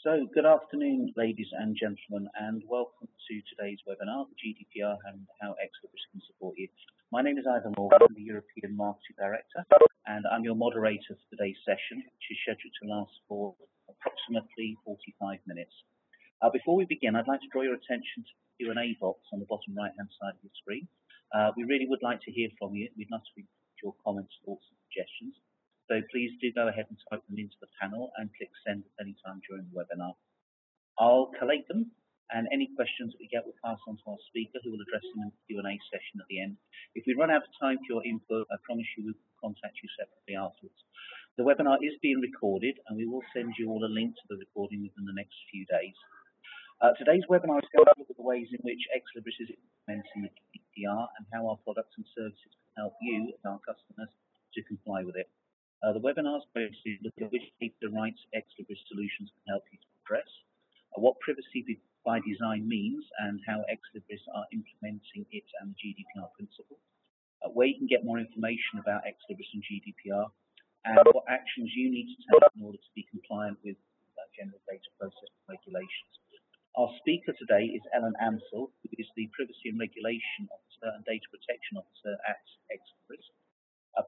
So, good afternoon, ladies and gentlemen, and welcome to today's webinar, the GDPR and how Ex Libris can support you. My name is Ivan Morgan, I'm the European Marketing Director, and I'm your moderator for today's session, which is scheduled to last for approximately 45 minutes. Before we begin, I'd like to draw your attention to the Q&A box on the bottom right-hand side of your screen. We really would like to hear from you. We'd love to read your comments, thoughts, and suggestions. So please do go ahead and type them into the panel and click send at any time during the webinar. I'll collate them, and any questions that we get will pass on to our speaker, who will address them in the Q&A session at the end. If we run out of time for your input, I promise you we will contact you separately afterwards. The webinar is being recorded, and we will send you all a link to the recording within the next few days. Today's webinar is going to look at the ways in which Ex Libris is implementing the GDPR and how our products and services can help you and our customers to comply with it. The webinar is going to look at which data rights Ex Libris solutions can help you to address, what privacy by design means and how Ex Libris are implementing it and the GDPR principle, where you can get more information about Ex Libris and GDPR, and what actions you need to take in order to be compliant with general data process regulations. Our speaker today is Amsel, who is the Privacy and Regulation Officer and Data Protection Officer at Ex Libris.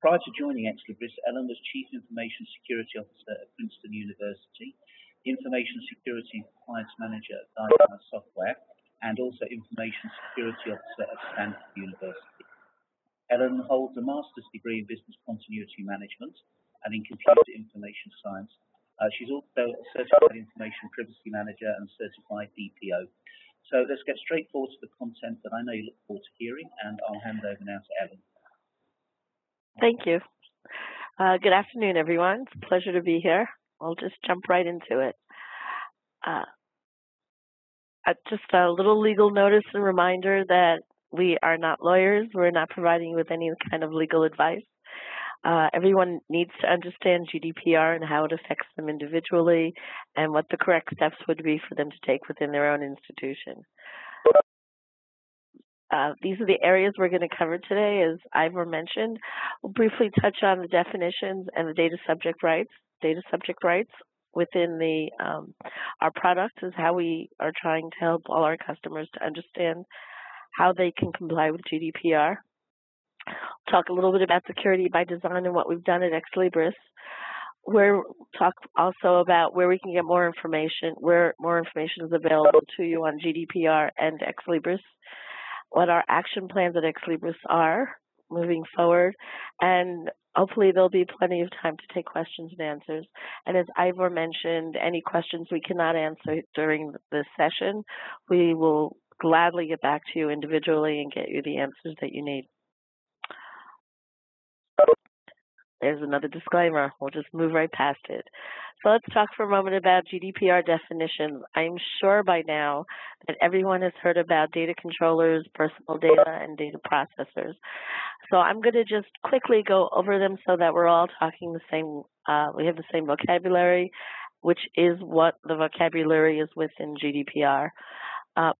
Prior to joining Ex Libris, Ellen was Chief Information Security Officer at Princeton University, Information Security and Compliance Manager at Dynamo Software, and also Information Security Officer at Stanford University. Ellen holds a master's degree in Business Continuity Management and in Computer Information Science. She's also a Certified Information Privacy Manager and Certified DPO. So let's get straight forward to the content that I know you look forward to hearing, and I'll hand over now to Ellen. Thank you. Good afternoon, everyone. It's a pleasure to be here. I'll just jump right into it. Just a little legal notice and reminder that we are not lawyers. We're not providing you with any kind of legal advice. Everyone needs to understand GDPR and how it affects them individually and what the correct steps would be for them to take within their own institution. These are the areas we're going to cover today. As Ivor mentioned, we'll briefly touch on the definitions and the data subject rights. Data subject rights within the our product is how we are trying to help all our customers to understand how they can comply with GDPR. We'll talk a little bit about security by design and what we've done at Ex Libris. We'll talk also about where we can get more information, where more information is available to you on GDPR and Ex Libris, what our action plans at Ex Libris are moving forward, and hopefully there'll be plenty of time to take questions and answers. And as Ivor mentioned, any questions we cannot answer during this session, we will gladly get back to you individually and get you the answers that you need. There's another disclaimer. We'll just move right past it. So let's talk for a moment about GDPR definitions. I'm sure by now that everyone has heard about data controllers, personal data, and data processors. So I'm going to just quickly go over them so that we're all talking the same, we have the same vocabulary, which is what the vocabulary is within GDPR.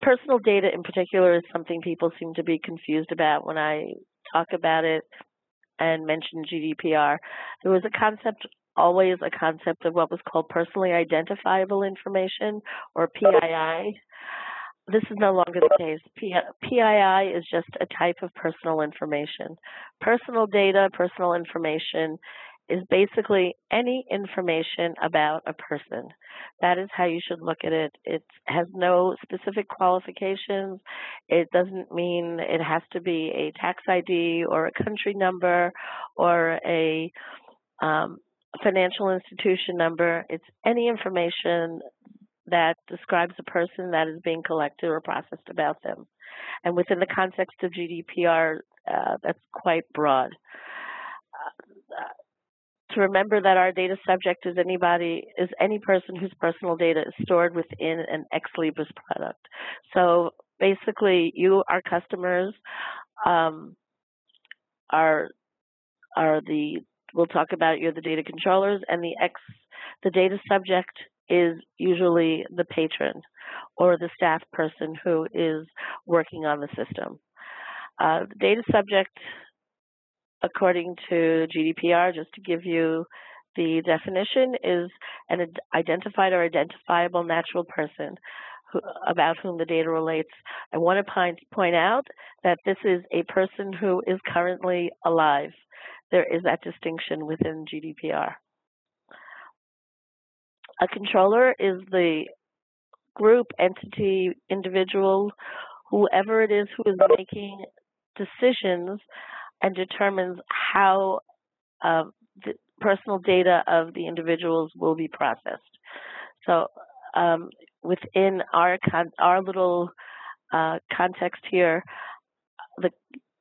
Personal data in particular is something people seem to be confused about when I talk about it and mention GDPR. There was always a concept of what was called personally identifiable information, or PII. This is no longer the case. PII is just a type of personal information. Personal data, personal information is basically any information about a person. That is how you should look at it. It has no specific qualifications. It doesn't mean it has to be a tax ID or a country number or a financial institution number. It's any information that describes a person that is being collected or processed about them. And within the context of GDPR, that's quite broad. To remember that our data subject is any person whose personal data is stored within an Ex Libris product. So basically, you, our customers, we'll talk about you're the data controllers, and the data subject is usually the patron or the staff person who is working on the system. The data subject, according to GDPR, just to give you The definition is an identified or identifiable natural person about whom the data relates. I want to point out that this is a person who is currently alive. There is that distinction within GDPR. A controller is the group, entity, individual, whoever it is who is making decisions and determines how the personal data of the individuals will be processed. So within our little context here,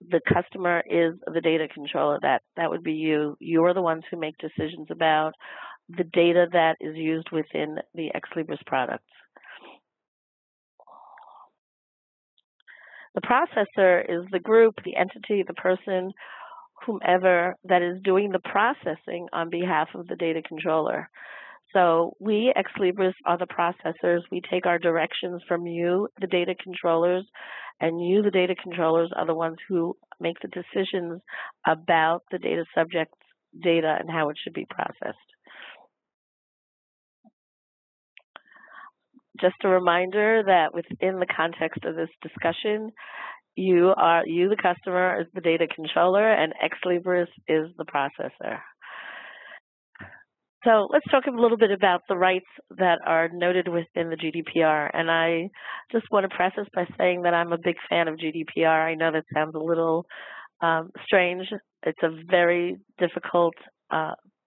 the customer is the data controller. That would be you. You are the ones who make decisions about the data that is used within the Ex Libris products. The processor is the group, the entity, the person, whomever that is doing the processing on behalf of the data controller. So we, Ex Libris, are the processors. We take our directions from you, the data controllers, and you, the data controllers, are the ones who make the decisions about the data subject's data and how it should be processed. Just a reminder that within the context of this discussion, you, the customer, is the data controller, and Ex Libris is the processor. So let's talk a little bit about the rights that are noted within the GDPR. And I just want to preface by saying that I'm a big fan of GDPR. I know that sounds a little strange. It's a very difficult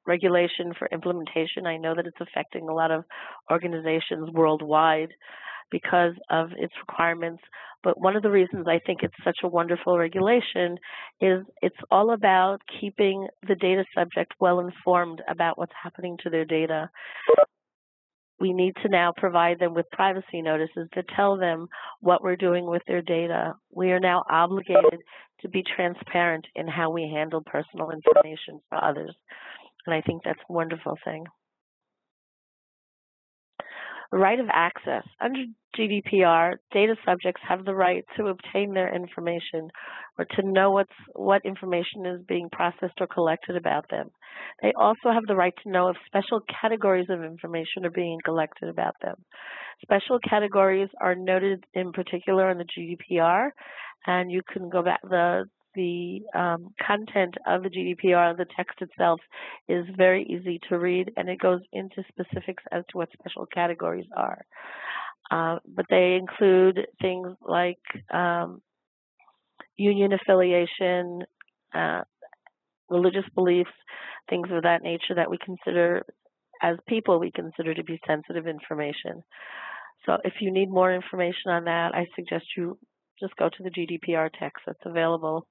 regulation for implementation. I know that it's affecting a lot of organizations worldwide because of its requirements. But one of the reasons I think it's such a wonderful regulation is it's all about keeping the data subject well informed about what's happening to their data. We need to now provide them with privacy notices to tell them what we're doing with their data. We are now obligated to be transparent in how we handle personal information for others. And I think that's a wonderful thing. Right of access. Under GDPR, data subjects have the right to obtain their information or to know what information is being processed or collected about them. They also have the right to know if special categories of information are being collected about them. Special categories are noted in particular in the GDPR, and you can go back, the content of the GDPR, the text itself, is very easy to read, and it goes into specifics as to what special categories are. But they include things like union affiliation, religious beliefs, things of that nature that we consider, as people, we consider to be sensitive information. So if you need more information on that, I suggest you just go to the GDPR text that's available.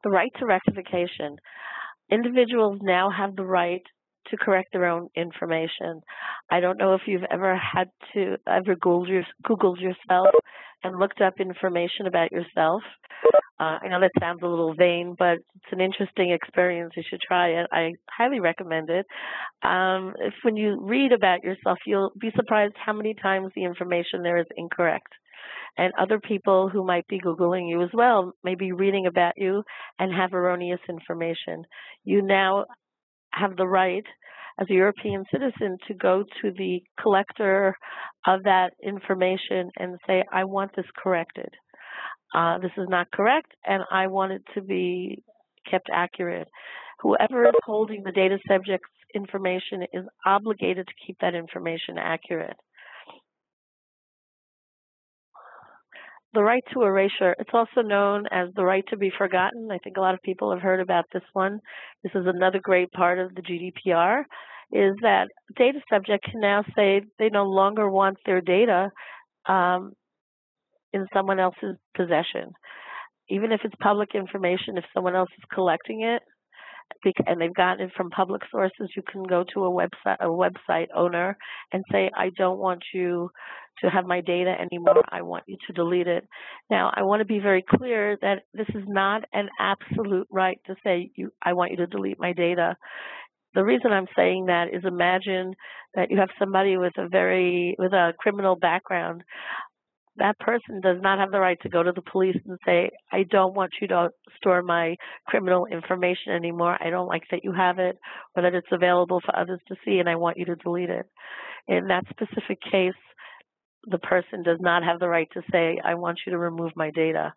The right to rectification. Individuals now have the right to correct their own information. I don't know if you've ever Googled yourself and looked up information about yourself. I know that sounds a little vain, but it's an interesting experience. You should try it. I highly recommend it. If when you read about yourself, you'll be surprised how many times the information there is incorrect. And other people who might be Googling you as well may be reading about you and have erroneous information. You now have the right, as a European citizen, to go to the collector of that information and say, I want this corrected. This is not correct, and I want it to be kept accurate. Whoever is holding the data subject's information is obligated to keep that information accurate. The right to erasure, it's also known as the right to be forgotten. I think a lot of people have heard about this one. This is another great part of the GDPR, is that data subject can now say they no longer want their data in someone else's possession. Even if it's public information, if someone else is collecting it, and they've gotten it from public sources, you can go to a website owner and say, I don't want you to have my data anymore. I want you to delete it. Now, I want to be very clear that this is not an absolute right to say, I want you to delete my data. The reason I'm saying that is, imagine that you have somebody with a criminal background that person does not have the right to go to the police and say, I don't want you to store my criminal information anymore. I don't like that you have it or that it's available for others to see, and I want you to delete it. In that specific case, the person does not have the right to say, I want you to remove my data.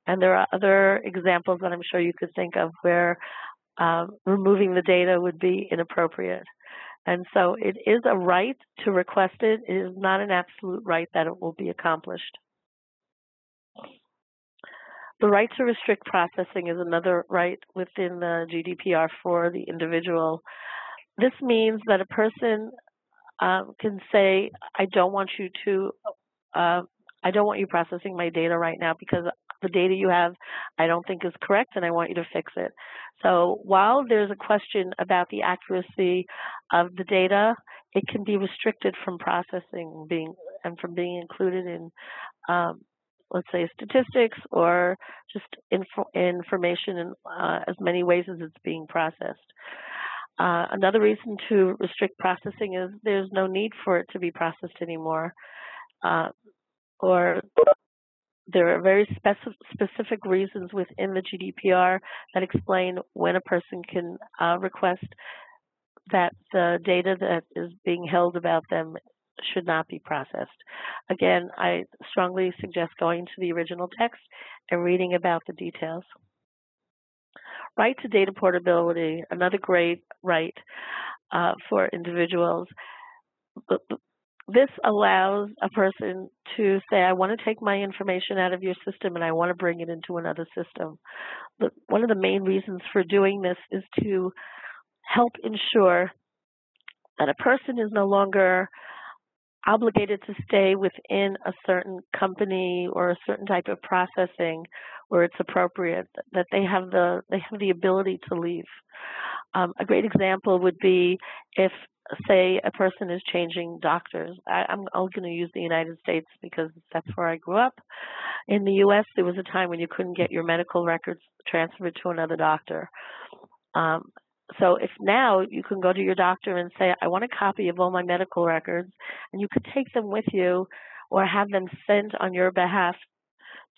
And there are other examples that I'm sure you could think of where removing the data would be inappropriate. And so it is a right to request it. It is not an absolute right that it will be accomplished. The right to restrict processing is another right within the GDPR for the individual. This means that a person can say, I don't want you processing my data right now because the data you have I don't think is correct and I want you to fix it. So while there's a question about the accuracy of the data, it can be restricted from processing and from being included in, let's say, statistics or just information in as many ways as it's being processed. Another reason to restrict processing is there's no need for it to be processed anymore, or there are very specific reasons within the GDPR that explain when a person can request that the data that is being held about them should not be processed. Again, I strongly suggest going to the original text and reading about the details. Right to data portability, another great right for individuals. This allows a person to say, I want to take my information out of your system and I want to bring it into another system. But one of the main reasons for doing this is to help ensure that a person is no longer obligated to stay within a certain company or a certain type of processing where it's appropriate, that they have the ability to leave. A great example would be if, say, a person is changing doctors. I'm going to use the United States because that's where I grew up. In the U.S., there was a time when you couldn't get your medical records transferred to another doctor. So if now you can go to your doctor and say, I want a copy of all my medical records, and you could take them with you or have them sent on your behalf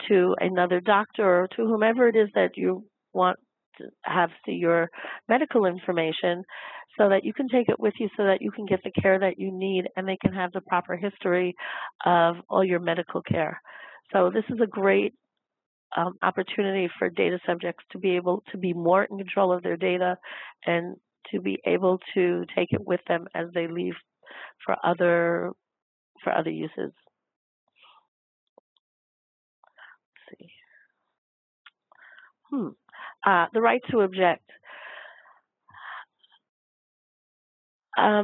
to another doctor or to whomever it is that you want to have see your medical information, so that you can take it with you so that you can get the care that you need and they can have the proper history of all your medical care. So this is a great opportunity for data subjects to be able to be more in control of their data and to be able to take it with them as they leave for other uses. Let's see. The right to object. A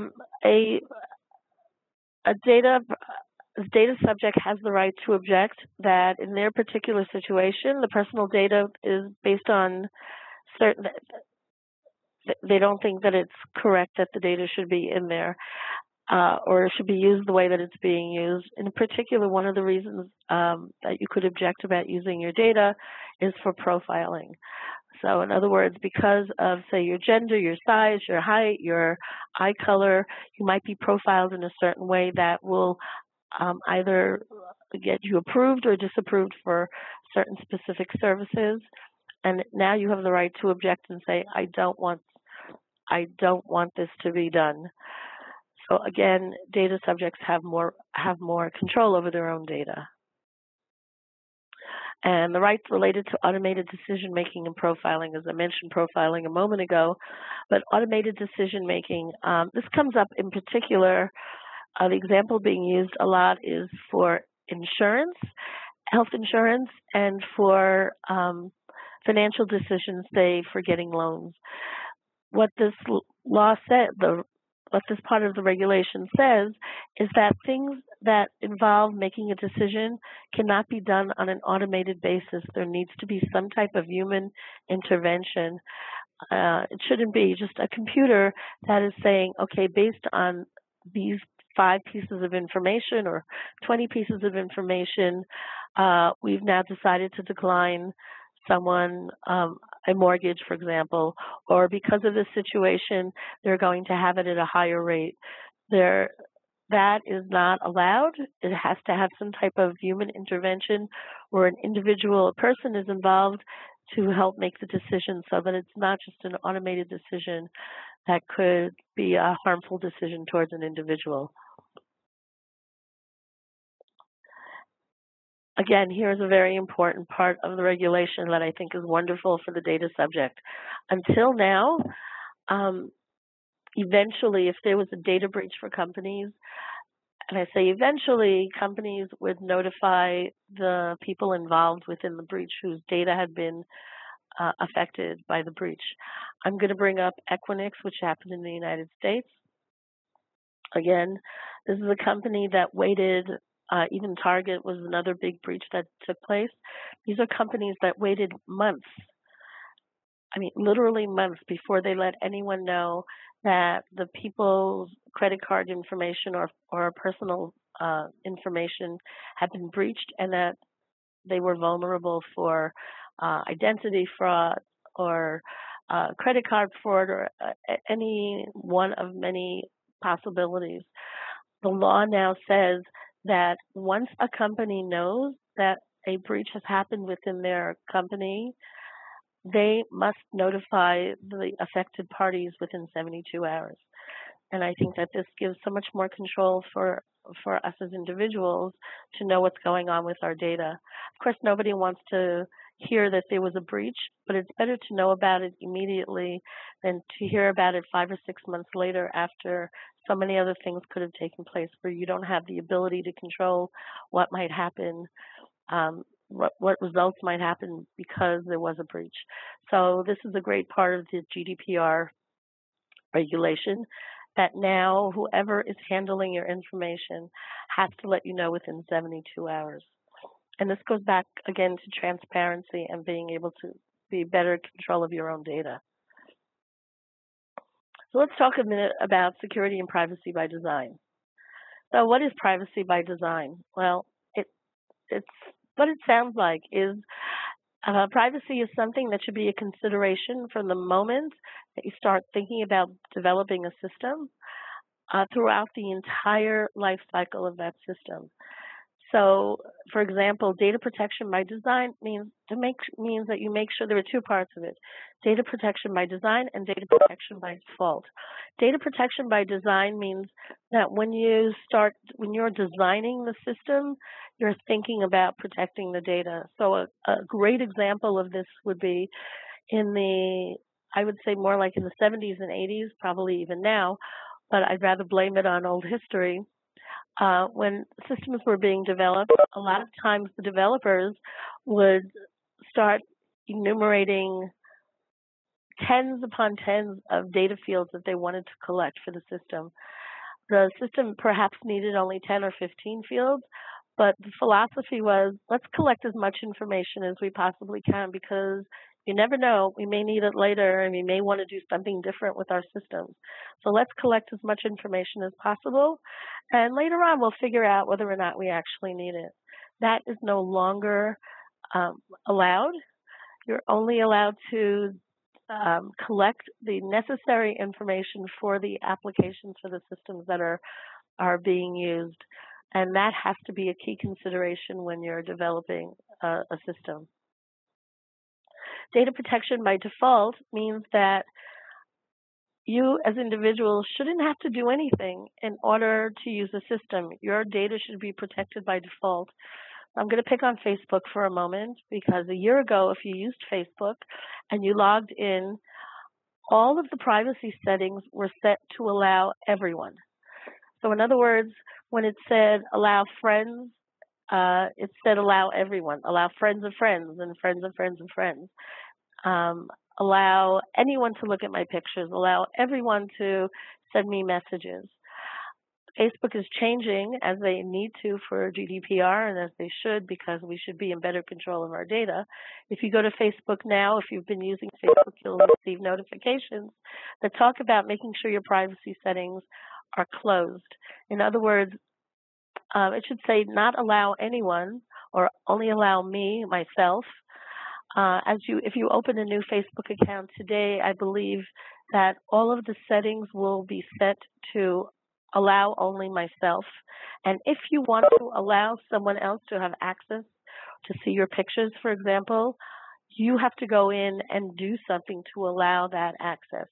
data subject has the right to object that in their particular situation, the personal data is based on certain, they don't think that it's correct that the data should be in there or should be used the way that it's being used. In particular, one of the reasons that you could object about using your data is for profiling. So in other words, because of, say, your gender, your size, your height, your eye color, you might be profiled in a certain way that will either get you approved or disapproved for certain specific services. And now you have the right to object and say, I don't want this to be done. So again, data subjects have more control over their own data. And the rights related to automated decision-making and profiling, as I mentioned profiling a moment ago, but automated decision-making, this comes up in particular, the example being used a lot is for insurance, health insurance, and for financial decisions, say, for getting loans. What this law said, what this part of the regulation says is that things that involve making a decision cannot be done on an automated basis. There needs to be some type of human intervention. It shouldn't be just a computer that is saying, okay, based on these 5 pieces of information or 20 pieces of information, we've now decided to decline someone a mortgage, for example, or because of this situation, they're going to have it at a higher rate. that is not allowed. It has to have some type of human intervention where an individual person is involved to help make the decision so that it's not just an automated decision that could be a harmful decision towards an individual. Again, here's a very important part of the regulation that I think is wonderful for the data subject. Until now, eventually, if there was a data breach for companies, and I say eventually, companies would notify the people involved within the breach whose data had been affected by the breach. I'm going to bring up Equinix, which happened in the United States. Again, this is a company that waited, even Target was another big breach that took place. These are companies that waited months, I mean, literally months before they let anyone know that the people's credit card information or personal information had been breached and that they were vulnerable for identity fraud or credit card fraud or any one of many possibilities. The law now says that once a company knows that a breach has happened within their company, they must notify the affected parties within 72 hours. And I think that this gives so much more control for us as individuals to know what's going on with our data. Of course, nobody wants to hear that there was a breach, but it's better to know about it immediately than to hear about it 5 or 6 months later after so many other things could have taken place where you don't have the ability to control what might happen, what results might happen because there was a breach. So this is a great part of the GDPR regulation, that now whoever is handling your information has to let you know within 72 hours. And this goes back again to transparency and being able to be better control of your own data. So let's talk a minute about security and privacy by design. So what is privacy by design? Well, it's what it sounds like is privacy is something that should be a consideration from the moment that you start thinking about developing a system throughout the entire life cycle of that system. So, for example, data protection by design means that you make sure there are two parts of it: data protection by design and data protection by default. Data protection by design means that when you're designing the system, you're thinking about protecting the data. So a great example of this would be I would say more like in the 70s and 80s, probably even now, but I'd rather blame it on old history. When systems were being developed, a lot of times the developers would start enumerating tens upon tens of data fields that they wanted to collect for the system. The system perhaps needed only 10 or 15 fields, but the philosophy was, let's collect as much information as we possibly can because you never know, we may need it later and we may want to do something different with our systems. So let's collect as much information as possible, and later on we'll figure out whether or not we actually need it. That is no longer allowed. You're only allowed to collect the necessary information for the applications for the systems that are being used. And that has to be a key consideration when you're developing a system. Data protection by default means that you as individuals shouldn't have to do anything in order to use the system. Your data should be protected by default. I'm going to pick on Facebook for a moment because a year ago, if you used Facebook and you logged in, all of the privacy settings were set to allow everyone. So in other words, when it said allow friends, it said allow everyone, allow friends of friends and friends of friends of friends. Allow anyone to look at my pictures, allow everyone to send me messages. Facebook is changing as they need to for GDPR and as they should because we should be in better control of our data. If you go to Facebook now, if you've been using Facebook, you'll receive notifications that talk about making sure your privacy settings are closed. In other words, it should say not allow anyone or only allow me, myself. If you open a new Facebook account today, I believe that all of the settings will be set to allow only myself. And if you want to allow someone else to have access to see your pictures, for example, you have to go in and do something to allow that access.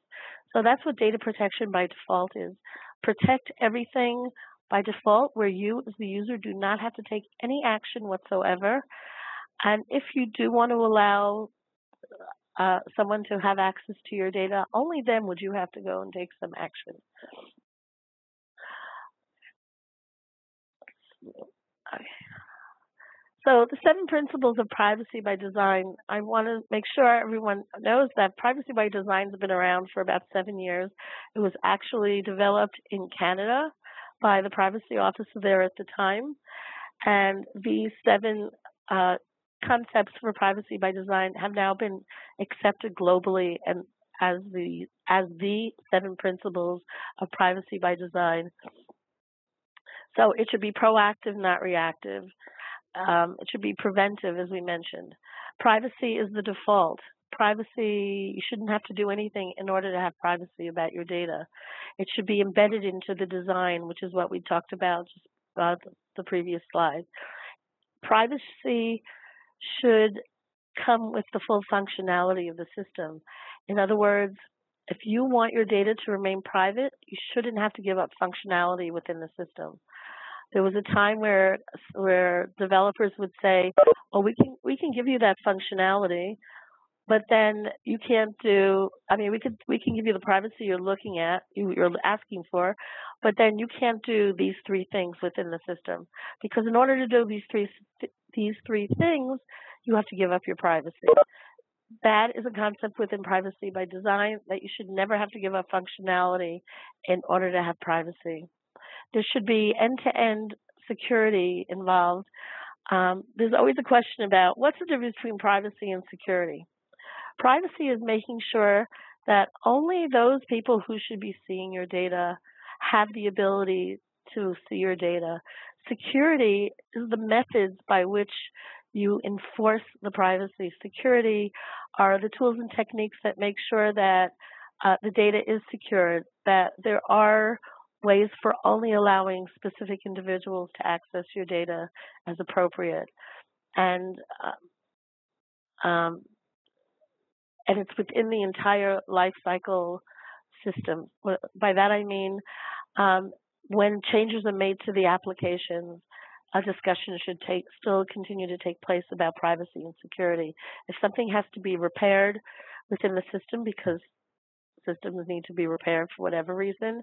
So that's what data protection by default is. Protect everything by default where you as the user do not have to take any action whatsoever. And if you do want to allow someone to have access to your data, only then would you have to go and take some action. Okay. So the 7 principles of privacy by design, I want to make sure everyone knows that privacy by design has been around for about 7 years. It was actually developed in Canada by the privacy officer there at the time. And these 7 concepts for privacy by design have now been accepted globally and as the 7 principles of privacy by design. So it should be proactive, not reactive. It should be preventive, as we mentioned. Privacy is the default. Privacy, you shouldn't have to do anything in order to have privacy about your data. It should be embedded into the design, which is what we talked about just the previous slide. Privacy should come with the full functionality of the system. In other words, if you want your data to remain private, you shouldn't have to give up functionality within the system. There was a time where developers would say, "Oh, we can give you that functionality, but then you can't do. I mean, we can give you the privacy you're looking at, you're asking for, but then you can't do these 3 things within the system because in order to do these three things, you have to give up your privacy." That is a concept within privacy by design that you should never have to give up functionality in order to have privacy. There should be end-to-end security involved. There's always a question about what's the difference between privacy and security. Privacy is making sure that only those people who should be seeing your data have the ability to see your data. Security is the methods by which you enforce the privacy. Security are the tools and techniques that make sure that the data is secured, that there are ways for only allowing specific individuals to access your data as appropriate. And it's within the entire life cycle system. By that I mean when changes are made to the applications, a discussion should still continue to take place about privacy and security. If something has to be repaired within the system because systems need to be repaired for whatever reason,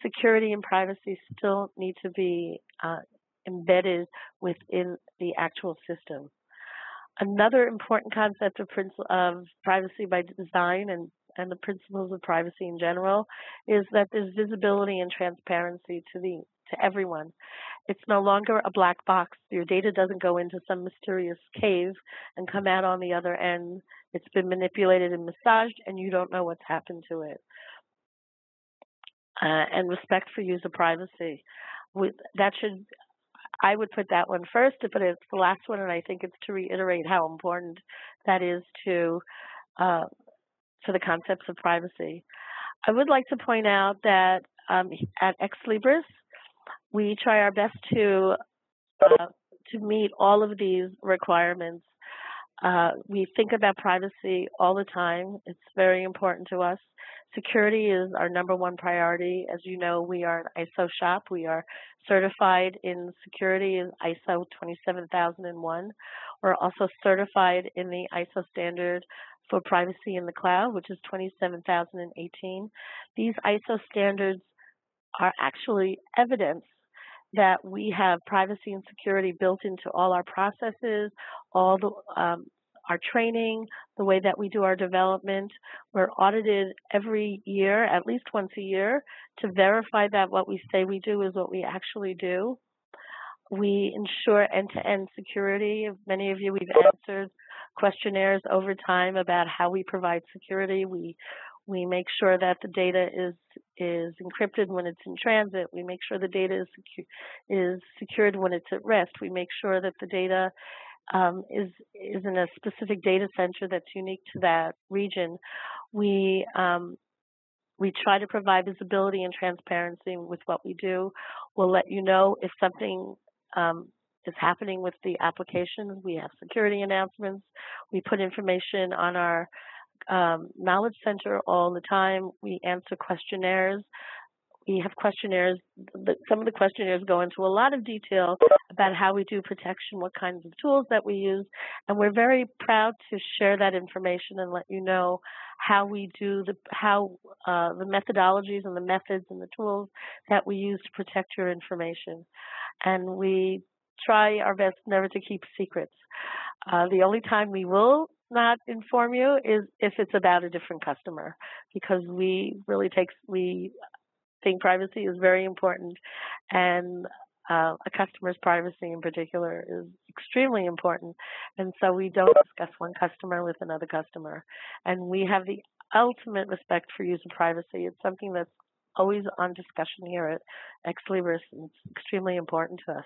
security and privacy still need to be embedded within the actual system. Another important concept of privacy by design and the principles of privacy in general is that there's visibility and transparency to everyone. It's no longer a black box. Your data doesn't go into some mysterious cave and come out on the other end. It's been manipulated and massaged, and you don't know what's happened to it. And respect for user privacy. I would put that one first, but it's the last one, and I think it's to reiterate how important that is for the concepts of privacy. I would like to point out that at Ex Libris, we try our best to meet all of these requirements. We think about privacy all the time. It's very important to us. Security is our #1 priority. As you know, we are an ISO shop. We are certified in security in ISO 27001. We're also certified in the ISO standard for privacy in the cloud, which is 27018. These ISO standards are actually evidence that we have privacy and security built into all our processes, all the our training, the way that we do our development. We're audited every year, at least once a year, to verify that what we say we do is what we actually do. We ensure end-to-end security. Many of you, we've answered questionnaires over time about how we provide security. We make sure that the data is encrypted when it's in transit. We make sure the data is secured when it's at rest. We make sure that the data is in a specific data center that's unique to that region. We We try to provide visibility and transparency with what we do. We'll let you know if something is happening with the application. We have security announcements. We put information on our knowledge center all the time. We answer questionnaires. We have questionnaires. Some of the questionnaires go into a lot of detail about how we do protection, what kinds of tools that we use, and we're very proud to share that information and let you know how we do the methodologies and the methods and the tools that we use to protect your information. And we try our best never to keep secrets. The only time we will not inform you is if it's about a different customer, because we think privacy is very important, and a customer's privacy in particular is extremely important, and so we don't discuss one customer with another customer. And we have the ultimate respect for user privacy. It's something that's always on discussion here at Ex Libris, and it's extremely important to us.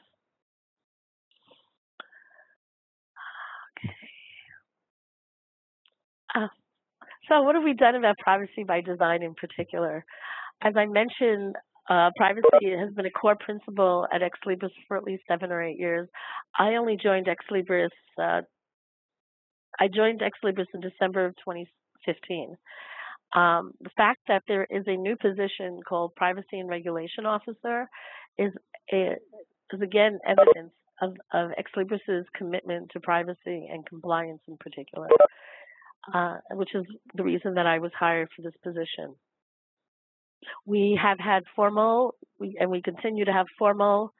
Okay. So what have we done about privacy by design in particular? As I mentioned, privacy has been a core principle at Ex Libris for at least 7 or 8 years. I only joined Ex Libris. I joined Ex Libris in December of 2015. The fact that there is a new position called Privacy and Regulation Officer is again evidence of Ex Libris's commitment to privacy and compliance in particular, which is the reason that I was hired for this position. We have had and we continue to have formal,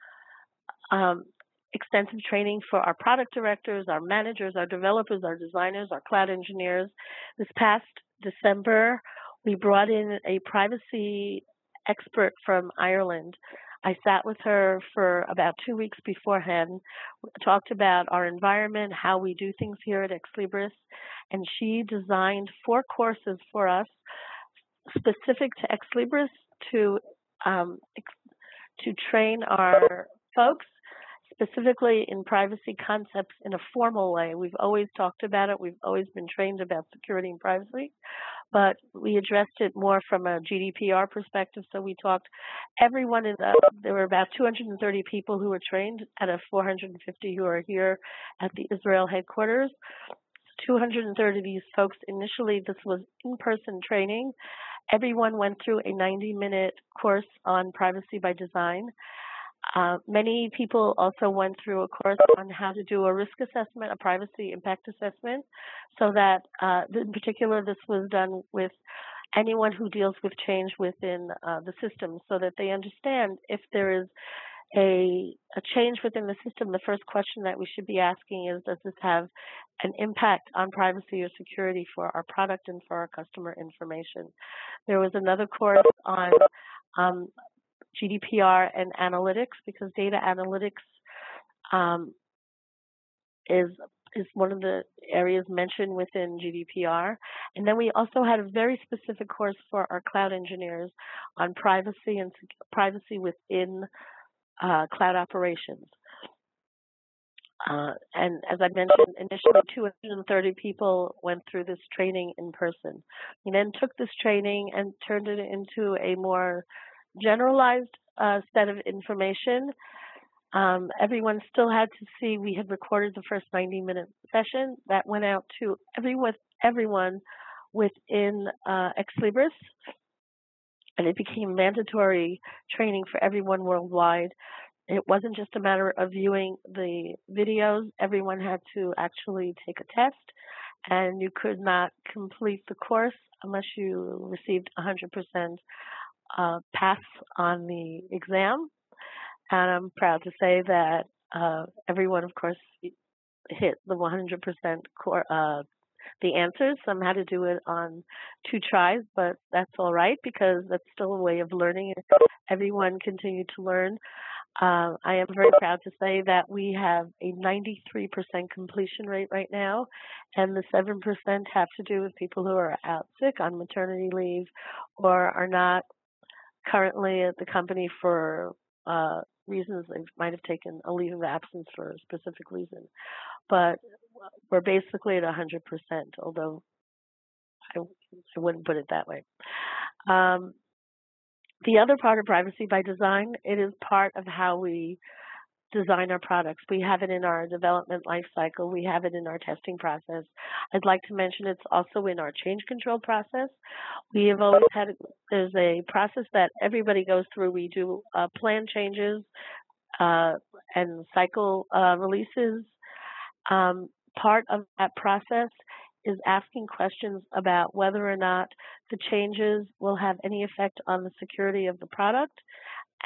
extensive training for our product directors, our managers, our developers, our designers, our cloud engineers. This past December, we brought in a privacy expert from Ireland. I sat with her for about 2 weeks beforehand, talked about our environment, how we do things here at Ex Libris, and she designed 4 courses for us specific to Ex Libris to train our folks specifically in privacy concepts in a formal way. We've always talked about it. We've always been trained about security and privacy, but we addressed it more from a GDPR perspective. So we talked, there were about 230 people who were trained out of 450 who are here at the Israel headquarters. 230 of these folks, initially this was in-person training. Everyone went through a 90-minute course on privacy by design. Many people also went through a course on how to do a risk assessment, a privacy impact assessment, so that in particular this was done with anyone who deals with change within the system, so that they understand if there is a change within the system, the first question that we should be asking is, does this have an impact on privacy or security for our product and for our customer information? There was another course on GDPR and analytics, because data analytics is one of the areas mentioned within GDPR. And then we also had a very specific course for our cloud engineers on privacy and privacy within cloud operations. And as I mentioned, initially 230 people went through this training in person. We then took this training and turned it into a more generalized set of information. Everyone still had to see, we had recorded the first 90-minute session that went out to everyone within Ex Libris, and it became mandatory training for everyone worldwide. It wasn't just a matter of viewing the videos. Everyone had to actually take a test, and you could not complete the course unless you received 100% pass on the exam. And I'm proud to say that everyone, of course, hit the 100% the answers. Some had to do it on 2 tries, but that's all right, because that's still a way of learning. Everyone continued to learn. I am very proud to say that we have a 93% completion rate right now, and the 7% have to do with people who are out sick, on maternity leave, or are not currently at the company for reasons they might have taken a leave of absence for a specific reason. But we're basically at 100%, although I wouldn't put it that way. The other part of privacy by design, it is part of how we design our products. We have it in our development life cycle. We have it in our testing process. I'd like to mention it's also in our change control process. We have always had, there's a process that everybody goes through. We do plan changes and cycle releases. Part of that process is asking questions about whether or not the changes will have any effect on the security of the product,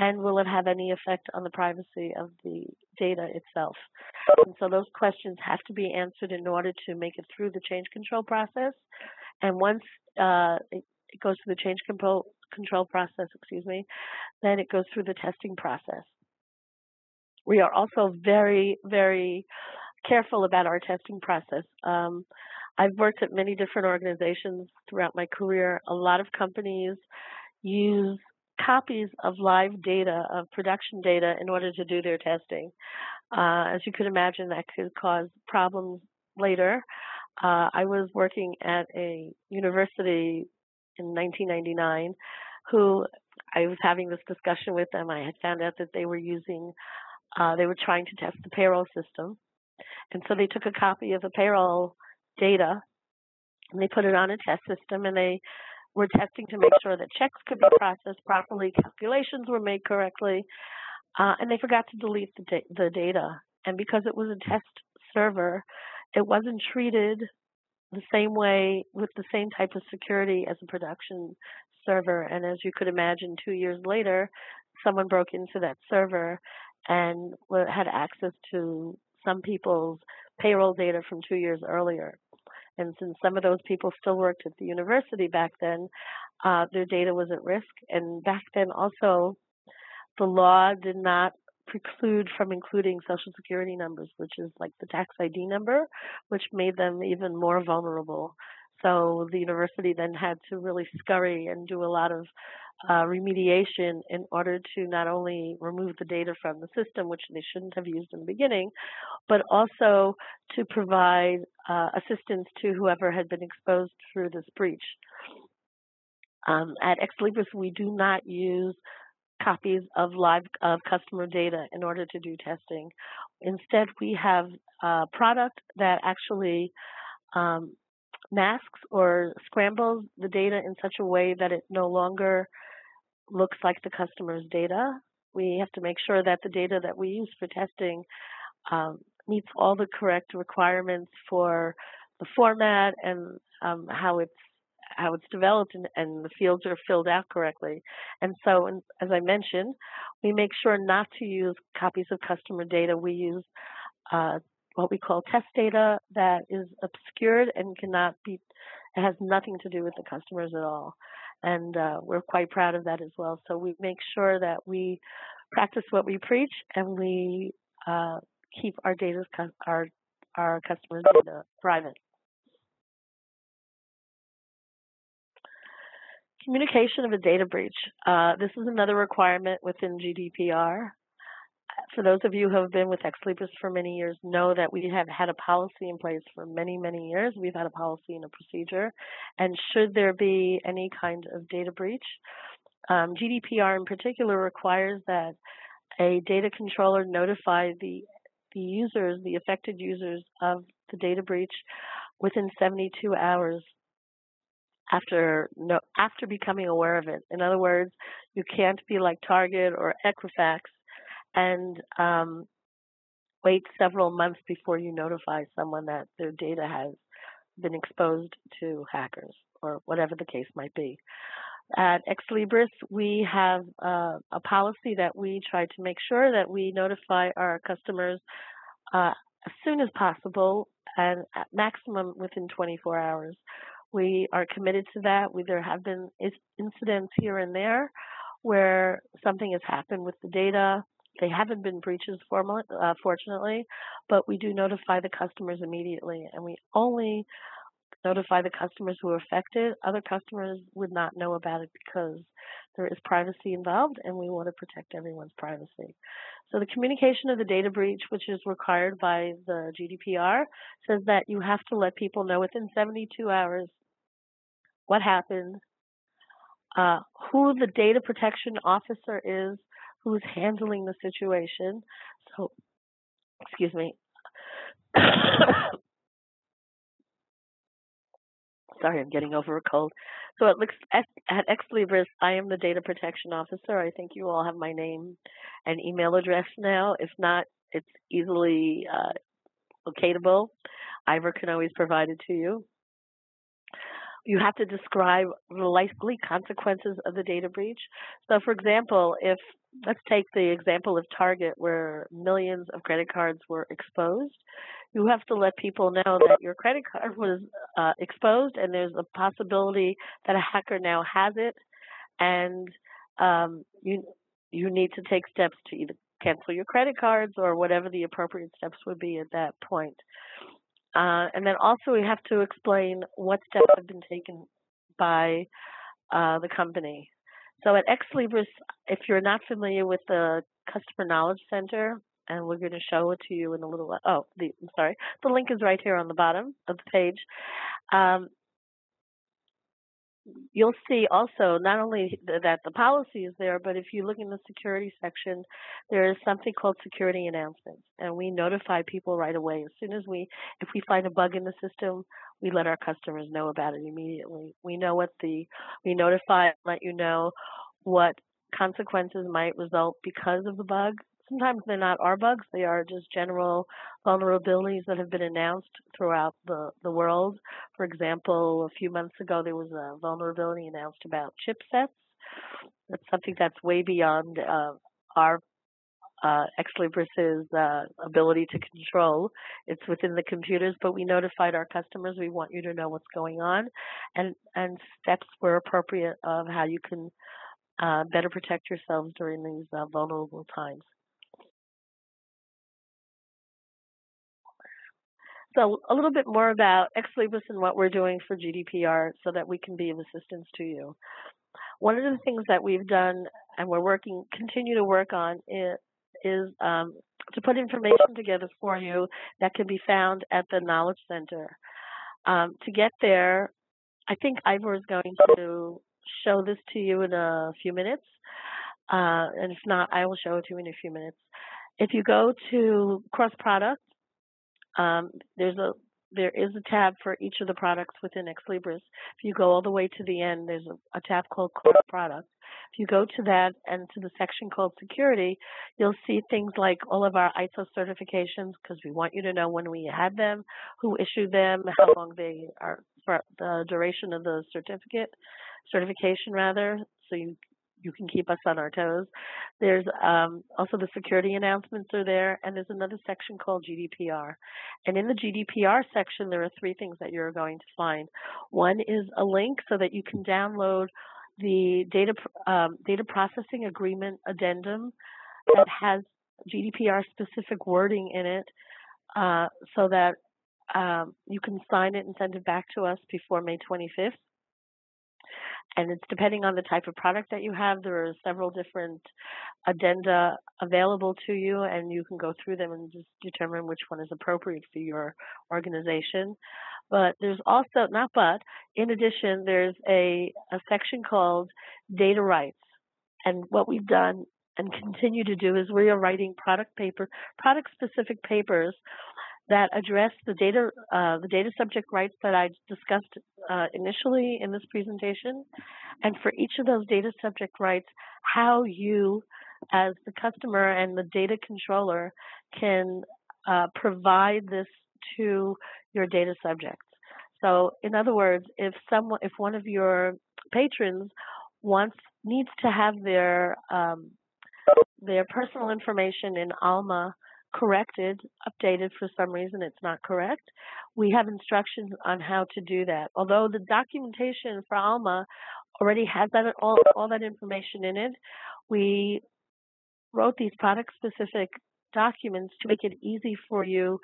and will it have any effect on the privacy of the data itself? And so those questions have to be answered in order to make it through the change control process. And once it goes through the change control process, then it goes through the testing process. We are also very, very careful about our testing process. I've worked at many different organizations throughout my career. A lot of companies use copies of live data, of production data, in order to do their testing. As you could imagine, that could cause problems later. I was working at a university in 1999 who I was having this discussion with them. I had found out that they were trying to test the payroll system. And so they took a copy of the payroll data and they put it on a test system, and they were testing to make sure that checks could be processed properly, calculations were made correctly, and they forgot to delete the data. And because it was a test server, it wasn't treated the same way with the same type of security as a production server. And as you could imagine, 2 years later, someone broke into that server and had access to some people's payroll data from 2 years earlier. And since some of those people still worked at the university back then, their data was at risk. And back then also, the law did not preclude from including Social Security numbers, which is like the tax ID number, which made them even more vulnerable. So the university then had to really scurry and do a lot of remediation in order to not only remove the data from the system, which they shouldn't have used in the beginning, but also to provide assistance to whoever had been exposed through this breach. At Ex Libris, we do not use copies of customer data in order to do testing. Instead, we have a product that actually masks or scrambles the data in such a way that it no longer looks like the customer's data. We have to make sure that the data that we use for testing meets all the correct requirements for the format and how it's developed, and the fields are filled out correctly. And so, as I mentioned, we make sure not to use copies of customer data. We use what we call test data that is obscured and it has nothing to do with the customers at all. And we're quite proud of that as well. So we make sure that we practice what we preach, and we keep our customers' data private. Communication of a data breach. This is another requirement within GDPR. For those of you who have been with Ex Libris for many years, know that we have had a policy in place for many, many years. We've had a policy and a procedure. And should there be any kind of data breach, GDPR in particular requires that a data controller notify the users, the affected users of the data breach within 72 hours after becoming aware of it. In other words, you can't be like Target or Equifax and wait several months before you notify someone that their data has been exposed to hackers or whatever the case might be. At Ex Libris, we have a policy that we try to make sure that we notify our customers as soon as possible, and at maximum within 24 hours. We are committed to that. There have been incidents here and there where something has happened with the data. They haven't been breaches fortunately, but we do notify the customers immediately, and we only notify the customers who are affected. Other customers would not know about it because there is privacy involved, and we want to protect everyone's privacy. So the communication of the data breach, which is required by the GDPR, says that you have to let people know within 72 hours what happened, who the data protection officer is, who's handling the situation. So, excuse me. Sorry, I'm getting over a cold. So it looks at Ex Libris, I am the data protection officer. I think you all have my name and email address now. If not, it's easily locatable. Ivor can always provide it to you. You have to describe the likely consequences of the data breach. So, for example, let's take the example of Target where millions of credit cards were exposed. You have to let people know that your credit card was exposed and there's a possibility that a hacker now has it, and you need to take steps to either cancel your credit cards or whatever the appropriate steps would be at that point. And then also we have to explain what steps have been taken by the company. So at Ex Libris, if you're not familiar with the Customer Knowledge Center, and we're going to show it to you in a little while. Oh, I'm sorry. The link is right here on the bottom of the page. You'll see also not only that the policy is there, but if you look in the security section, there is something called security announcements, and we notify people right away. As soon as if we find a bug in the system, we let our customers know about it immediately. We notify, let you know what consequences might result because of the bug. Sometimes they're not our bugs, they are just general vulnerabilities that have been announced throughout the world. For example, a few months ago there was a vulnerability announced about chipsets. That's something that's way beyond our Ex Libris' ability to control. It's within the computers, but we notified our customers, we want you to know what's going on, and steps were appropriate of how you can better protect yourselves during these vulnerable times. So a little bit more about Ex Libris and what we're doing for GDPR so that we can be of assistance to you. One of the things that we've done and continue to work on is to put information together for you that can be found at the Knowledge Center. To get there, I think Ivor is going to show this to you in a few minutes. And if not, I will show it to you in a few minutes. If you go to Cross Product, there is a tab for each of the products within Ex Libris. If you go all the way to the end, there's a tab called Cross Product. If you go to that and to the section called Security, you'll see things like all of our ISO certifications, because we want you to know when we had them, who issued them, how long they are, for the duration of the certification rather, so you can keep us on our toes. There's also the security announcements are there, and there's another section called GDPR. And in the GDPR section, there are three things that you're going to find. One is a link so that you can download the data processing agreement addendum that has GDPR-specific wording in it, so that you can sign it and send it back to us before May 25th. And it's depending on the type of product that you have. There are several different addenda available to you, and you can go through them and just determine which one is appropriate for your organization. But there's also, in addition, there's a section called Data Rights. And what we've done and continue to do is we are writing product-specific papers that address the data subject rights that I discussed initially in this presentation, and for each of those data subject rights, how you, as the customer and the data controller, can provide this to your data subjects. So, in other words, if one of your patrons needs to have their personal information in Alma corrected, updated for some reason it's not correct, we have instructions on how to do that. Although the documentation for Alma already has all that information in it, we wrote these product-specific documents to make it easy for you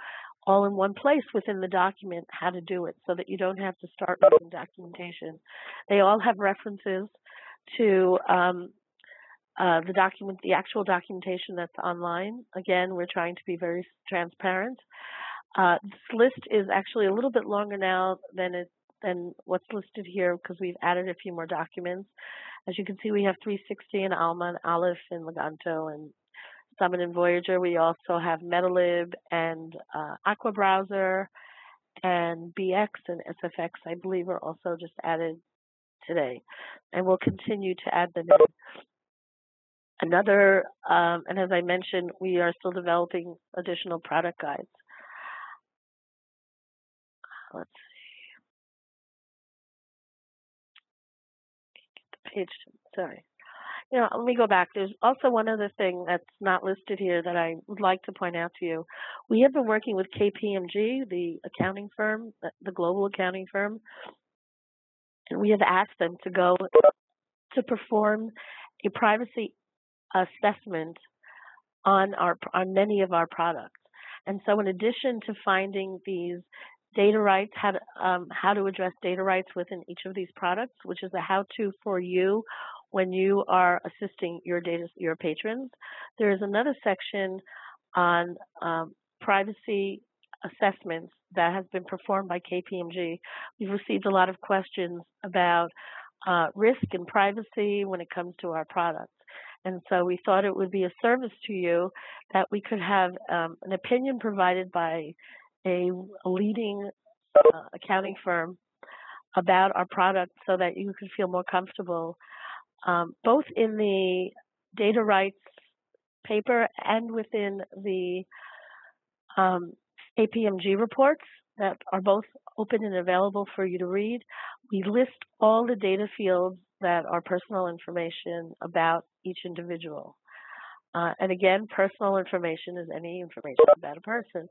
all in one place within the document how to do it so that you don't have to start writing documentation. They all have references to the actual documentation that's online. Again, we're trying to be very transparent. This list is actually a little bit longer now than it than what's listed here because we've added a few more documents. As you can see, we have 360 and Alma and Aleph and Leganto and Summit and Voyager. We also have MetaLib and Aqua Browser and BX and SFX, I believe, are also just added today. And we'll continue to add them in. Another, and as I mentioned, we are still developing additional product guides. Let's see. Get the page, sorry. Let me go back. There's also one other thing that's not listed here that I would like to point out to you. We have been working with KPMG, the accounting firm, the global accounting firm, and we have asked them to go to perform a privacy assessment on many of our products. And so in addition to finding these data rights, how to address data rights within each of these products, which is a how-to for you when you are assisting your patrons, there is another section on privacy assessments that has been performed by KPMG. We've received a lot of questions about risk and privacy when it comes to our products. And so we thought it would be a service to you that we could have an opinion provided by a leading accounting firm about our product so that you could feel more comfortable, both in the data rights paper and within the KPMG reports that are both open and available for you to read. We list all the data fields that are personal information about each individual. And again, personal information is any information about a person.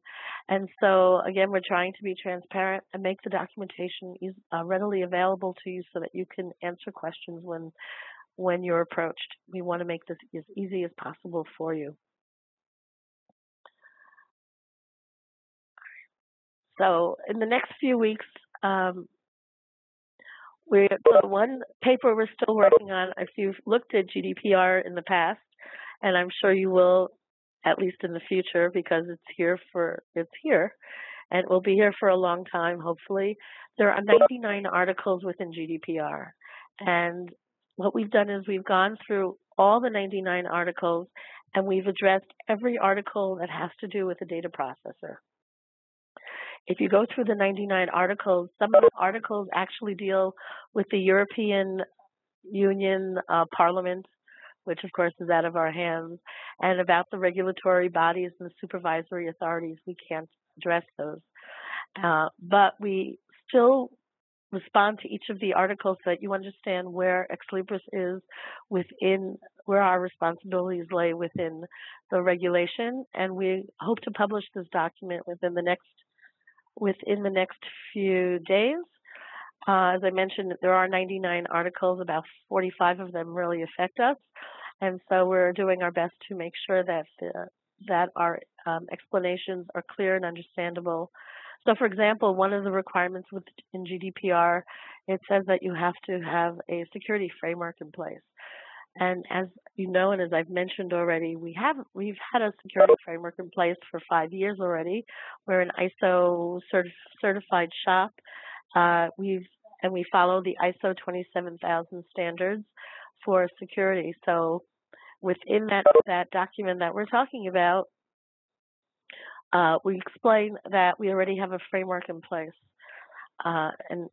And so, again, we're trying to be transparent and make the documentation readily available to you so that you can answer questions when you're approached. We want to make this as easy as possible for you. So in the next few weeks, the one paper we're still working on, if you've looked at GDPR in the past, and I'm sure you will, at least in the future, because it's here, and it will be here for a long time, hopefully. There are 99 articles within GDPR, and what we've done is we've gone through all the 99 articles, and we've addressed every article that has to do with a data processor. If you go through the 99 articles, some of the articles actually deal with the European Union Parliament, which of course is out of our hands, and about the regulatory bodies and the supervisory authorities. We can't address those. But we still respond to each of the articles so that you understand where Ex Libris is within, where our responsibilities lay within the regulation. And we hope to publish this document within the next few days. As I mentioned, there are 99 articles, about 45 of them really affect us, and so we're doing our best to make sure that our explanations are clear and understandable. So, for example, one of the requirements in GDPR, it says that you have to have a security framework in place. And as you know, and as I've mentioned already, we've had a security framework in place for 5 years already. We're an ISO certified shop. We follow the ISO 27000 standards for security. So within that document that we're talking about, we explain that we already have a framework in place and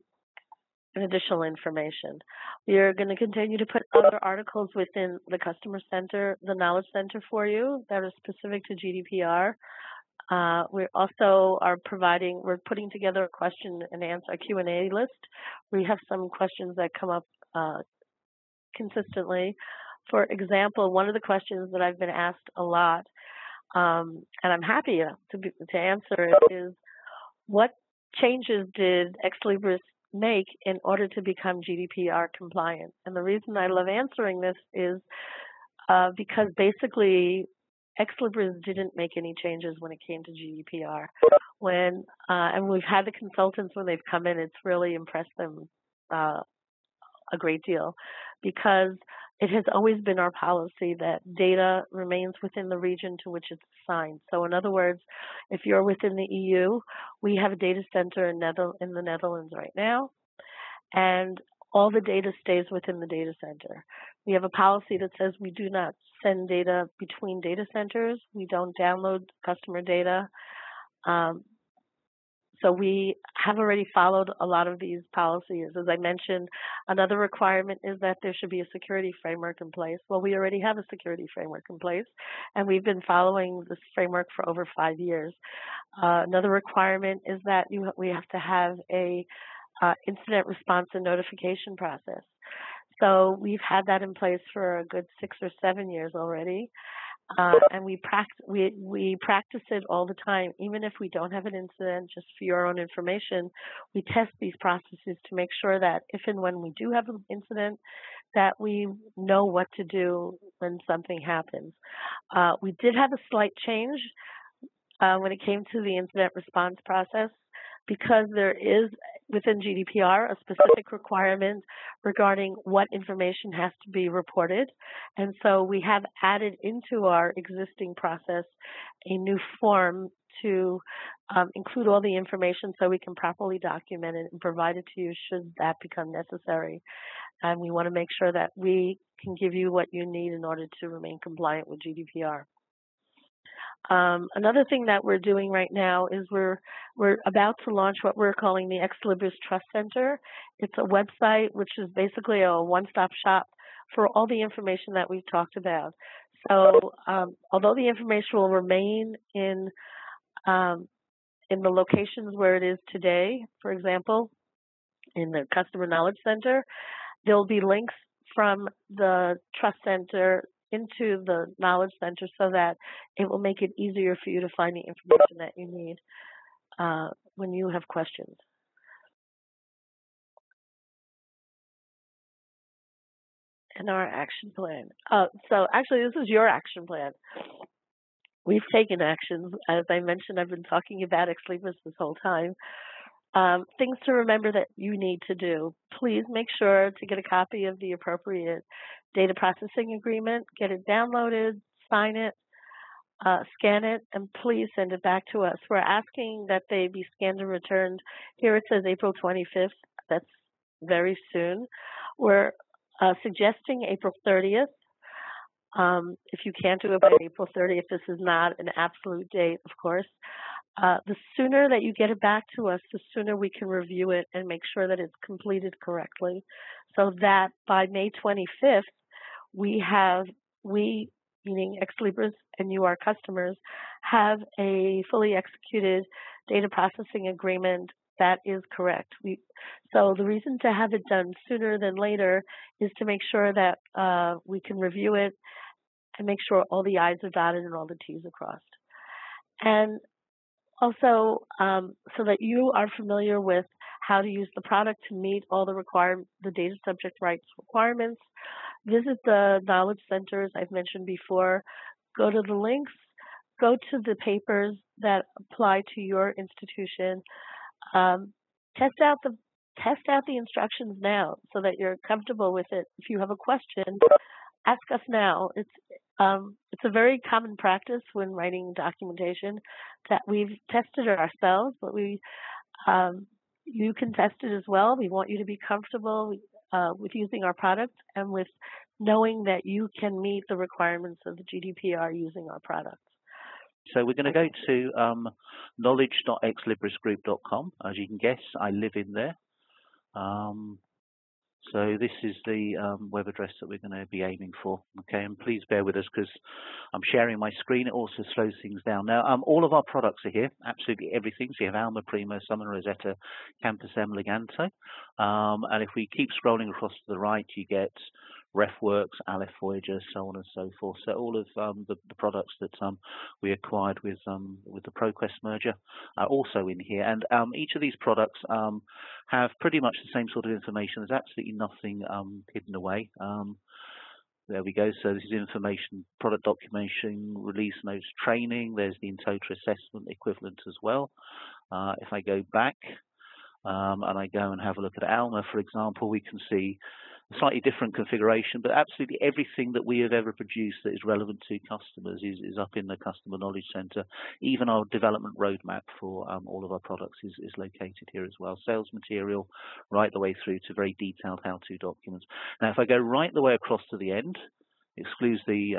additional information. We are going to continue to put other articles within the Customer Center, the Knowledge Center for you that are specific to GDPR. We also we're putting together a question and answer, a Q&A list. We have some questions that come up consistently. For example, one of the questions that I've been asked a lot, and I'm happy to answer it, is what changes did Ex Libris make in order to become GDPR compliant? And the reason I love answering this is because basically Ex Libris didn't make any changes when it came to GDPR. And we've had the consultants when they've come in, it's really impressed them a great deal, because it has always been our policy that data remains within the region to which it's assigned. So in other words, if you're within the EU, we have a data center in the Netherlands right now, and all the data stays within the data center. We have a policy that says we do not send data between data centers. We don't download customer data. So we have already followed a lot of these policies. As I mentioned, another requirement is that there should be a security framework in place. Well, we already have a security framework in place, and we've been following this framework for over 5 years. Another requirement is that we have to have a incident response and notification process. So we've had that in place for a good 6 or 7 years already. And we practice it all the time. Even if we don't have an incident, just for your own information, we test these processes to make sure that if and when we do have an incident, that we know what to do when something happens. We did have a slight change when it came to the incident response process, because there is within GDPR a specific requirement regarding what information has to be reported. And so we have added into our existing process a new form to include all the information so we can properly document it and provide it to you should that become necessary. And we want to make sure that we can give you what you need in order to remain compliant with GDPR. Another thing that we're doing right now is we're about to launch what we're calling the Ex Libris Trust Center. It's a website which is basically a one-stop shop for all the information that we've talked about. So although the information will remain in the locations where it is today, for example, in the Customer Knowledge Center, there will be links from the Trust Center into the Knowledge Center so that it will make it easier for you to find the information that you need when you have questions. And our action plan. So actually, this is your action plan. We've taken actions. As I mentioned, I've been talking about Ex Libris this whole time. Things to remember that you need to do. Please make sure to get a copy of the appropriate data processing agreement, get it downloaded, sign it, scan it, and please send it back to us. We're asking that they be scanned and returned. Here it says April 25th. That's very soon. We're suggesting April 30th. If you can't do it by April 30th, this is not an absolute date, of course. The sooner that you get it back to us, the sooner we can review it and make sure that it's completed correctly, so that by May 25th, we, meaning Ex Libris and you, our customers, have a fully executed data processing agreement that is correct. So the reason to have it done sooner than later is to make sure that we can review it and make sure all the I's are dotted and all the T's are crossed. And also, so that you are familiar with how to use the product to meet all the data subject rights requirements, visit the knowledge centers I've mentioned before, go to the links, go to the papers that apply to your institution, test out the instructions now so that you're comfortable with it. If you have a question, ask us now. It's a very common practice when writing documentation that we've tested it ourselves, but you can test it as well. We want you to be comfortable with using our product and with knowing that you can meet the requirements of the GDPR using our products. So we're going to go to knowledge.exlibrisgroup.com. As you can guess, I live in there. So this is the web address that we're going to be aiming for. Okay, and please bear with us because I'm sharing my screen. It also slows things down. Now, all of our products are here, absolutely everything. So you have Alma, Prima, Summon, Rosetta, Campus M, Leganto. And if we keep scrolling across to the right, you get RefWorks, Aleph, Voyager, so on and so forth. So all of the products that we acquired with the ProQuest merger are also in here. And each of these products have pretty much the same sort of information. There's absolutely nothing hidden away. There we go. So this is information, product documentation, release notes, training. There's the in-toto assessment equivalent as well. If I go back and I go and have a look at Alma, for example, we can see slightly different configuration, but absolutely everything that we have ever produced that is relevant to customers is up in the Customer Knowledge Center. Even our development roadmap for all of our products is located here as well. Sales material right the way through to very detailed how-to documents. Now, if I go right the way across to the end, excludes the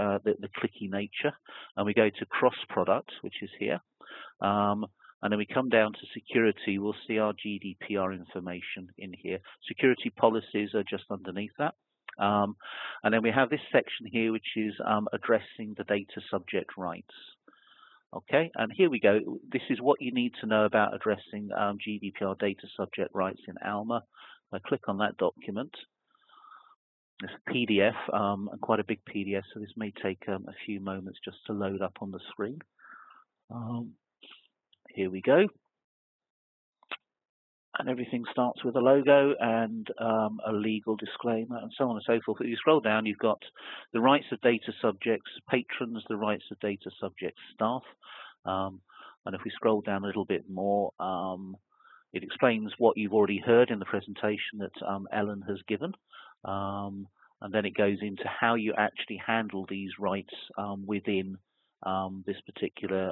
clicky nature, and we go to cross-product, which is here. And then we come down to security, we'll see our GDPR information in here. Security policies are just underneath that. And then we have this section here, which is addressing the data subject rights. Okay, and here we go. This is what you need to know about addressing GDPR data subject rights in ALMA. I click on that document. It's a PDF, and quite a big PDF, so this may take a few moments just to load up on the screen. Here we go. And everything starts with a logo and a legal disclaimer and so on and so forth. If you scroll down, you've got the rights of data subjects, patrons, the rights of data subjects, staff. And if we scroll down a little bit more, it explains what you've already heard in the presentation that Ellen has given. And then it goes into how you actually handle these rights within this particular,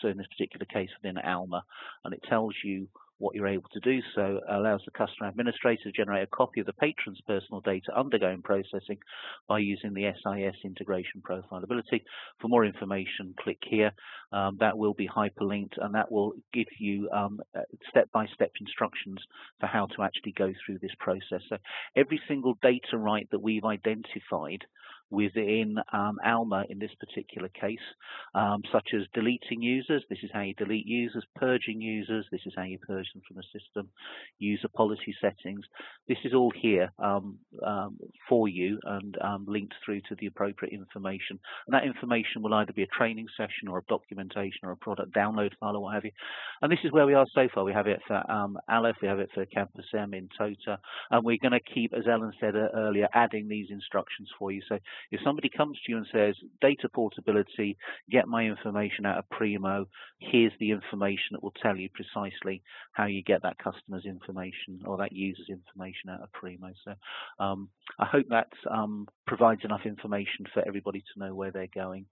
so in this particular case within ALMA, and it tells you what you're able to do. So it allows the customer administrator to generate a copy of the patron's personal data undergoing processing by using the SIS integration profilability. For more information, click here. That will be hyperlinked, and that will give you step-by-step instructions for how to actually go through this process. So every single data right that we've identified within ALMA in this particular case, such as deleting users, this is how you delete users, purging users, this is how you purge them from the system, user policy settings, this is all here for you and linked through to the appropriate information. And that information will either be a training session or a documentation or a product download file or what have you. And this is where we are so far. We have it for Aleph, we have it for Campus M in Tota, and we're going to keep, as Ellen said earlier, adding these instructions for you. So if somebody comes to you and says, data portability, get my information out of Primo, here's the information that will tell you precisely how you get that customer's information or that user's information out of Primo. So I hope that provides enough information for everybody to know where they're going.